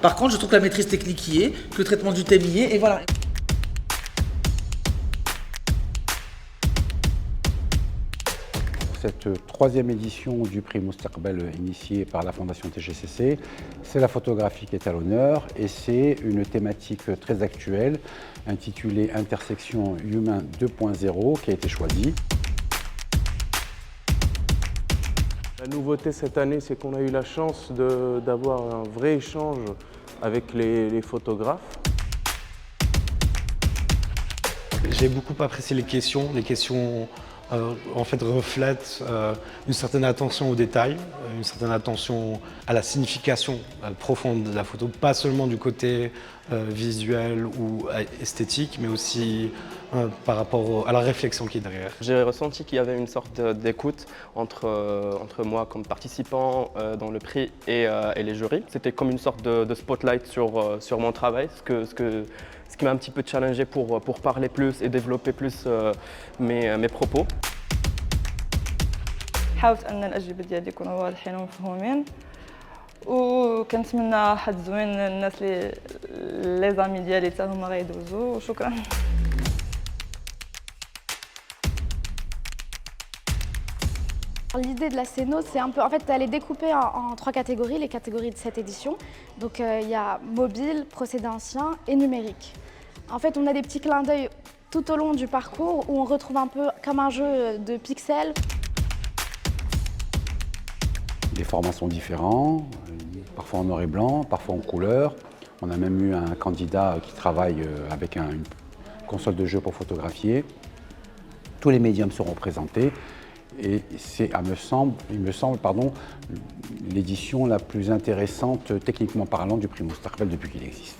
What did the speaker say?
Par contre, je trouve que la maîtrise technique y est, que le traitement du thème y est, et voilà. Cette troisième édition du prix Moustaqbel initiée par la Fondation TGCC, c'est la photographie qui est à l'honneur et c'est une thématique très actuelle intitulée Intersection humain 2.0 qui a été choisie. La nouveauté cette année, c'est qu'on a eu la chance d'avoir un vrai échange avec les photographes. J'ai beaucoup apprécié les questions. Les questions en fait reflètent une certaine attention aux détails, une certaine attention à la signification profonde de la photo, pas seulement du côté visuel ou esthétique, mais aussi par rapport à la réflexion qui est derrière. J'ai ressenti qu'il y avait une sorte d'écoute entre moi comme participant dans le prix et les jurys. C'était comme une sorte de spotlight sur mon travail, ce qui m'a un petit peu challengé pour parler plus et développer plus mes propos. حاولت أن الأجوبة ديالي يكونوا واضحين ومفهومين وكنتمنى حظ زوين للناس لي زامي ديالي حتى هما غيدوزو وشكرا. L'idée de la Céno, c'est un peu, en fait, elle est découpée en trois catégories, les catégories de cette édition. Donc il y a mobile, procédé ancien et numérique. En fait, on a des petits clins d'œil tout au long du parcours où on retrouve un peu comme un jeu de pixels. Les formats sont différents, parfois en noir et blanc, parfois en couleur. On a même eu un candidat qui travaille avec une console de jeu pour photographier. Tous les médiums seront présentés. Et c'est, il me semble, l'édition la plus intéressante, techniquement parlant, du prix Moustaqbel depuis qu'il existe.